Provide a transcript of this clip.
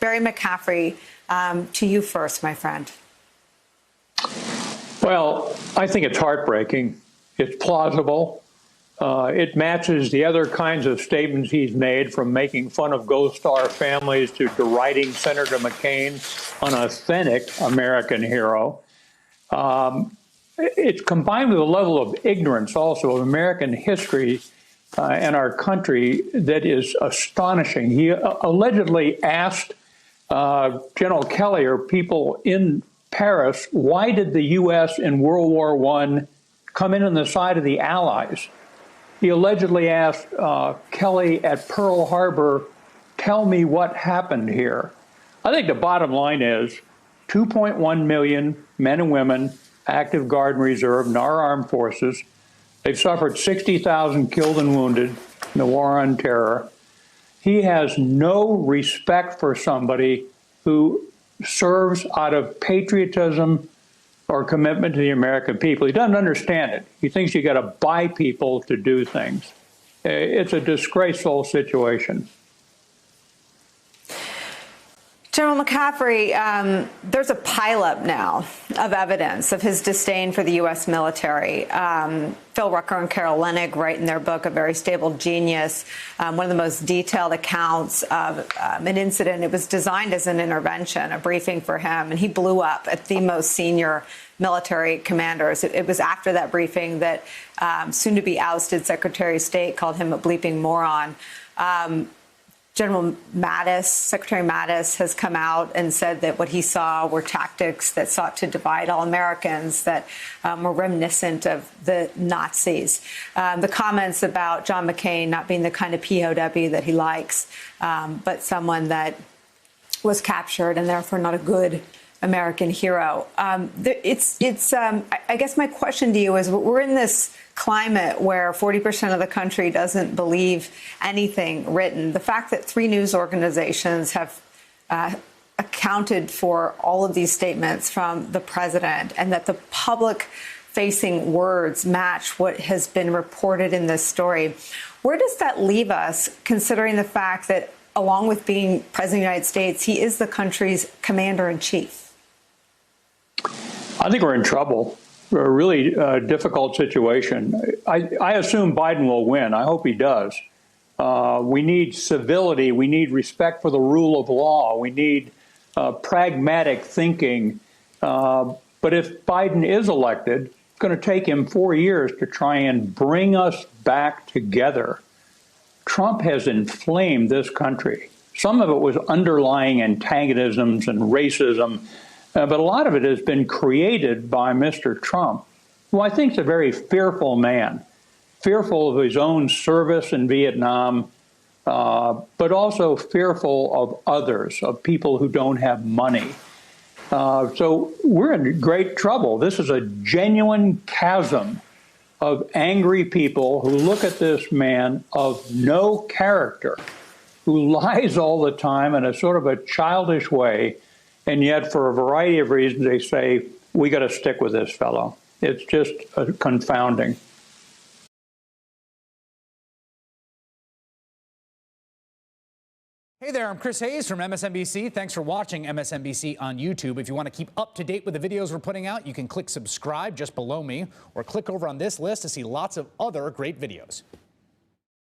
Barry McCaffrey, to you first, my friend. Well, I think it's heartbreaking. It's plausible. It matches the other kinds of statements he's made, from making fun of Gold Star families to deriding Senator McCain, an authentic American hero. It's combined with a level of ignorance also of American history and our country that is astonishing. He allegedly asked General Kelly or people in Paris, why did the U.S. in World War I come in on the side of the Allies? He allegedly asked Kelly at Pearl Harbor, tell me what happened here. I think the bottom line is 2.1 million men and women, active Guard and Reserve, and our armed forces. They've suffered 60,000 killed and wounded in the war on terror. He has no respect for somebody who serves out of patriotism or commitment to the American people. He doesn't understand it. He thinks you got to buy people to do things. It's a disgraceful situation. General McCaffrey, there's a pileup now of evidence of his disdain for the U.S. military. Phil Rucker and Carol Leonnig write in their book, A Very Stable Genius, one of the most detailed accounts of an incident. It was designed as an intervention, a briefing for him, and he blew up at the most senior military commanders. It was after that briefing that soon-to-be ousted Secretary of State called him a bleeping moron. General Mattis, Secretary Mattis, has come out and said that what he saw were tactics that sought to divide all Americans, that were reminiscent of the Nazis. The comments about John McCain not being the kind of POW that he likes, but someone that was captured and therefore not a good American hero. I guess my question to you is, we're in this climate where 40% of the country doesn't believe anything written. The fact that 3 news organizations have accounted for all of these statements from the president, and that the public-facing words match what has been reported in this story, where does that leave us, considering the fact that, along with being president of the United States, he is the country's commander-in-chief? I think we're in trouble. We're a really difficult situation. I assume Biden will win. I hope he does. We need civility. We need respect for the rule of law. We need pragmatic thinking. But if Biden is elected, it's going to take him 4 years to try and bring us back together. Trump has inflamed this country. Some of it was underlying antagonisms and racism, but a lot of it has been created by Mr. Trump, who I think is a very fearful man, fearful of his own service in Vietnam, but also fearful of others, of people who don't have money. So we're in great trouble. This is a genuine chasm of angry people who look at this man of no character, who lies all the time in a sort of a childish way. And yet, for a variety of reasons, they say, we got to stick with this fellow. It's just confounding. Hey there, I'm Chris Hayes from MSNBC. Thanks for watching MSNBC on YouTube. If you want to keep up to date with the videos we're putting out, you can click subscribe just below me, or click over on this list to see lots of other great videos.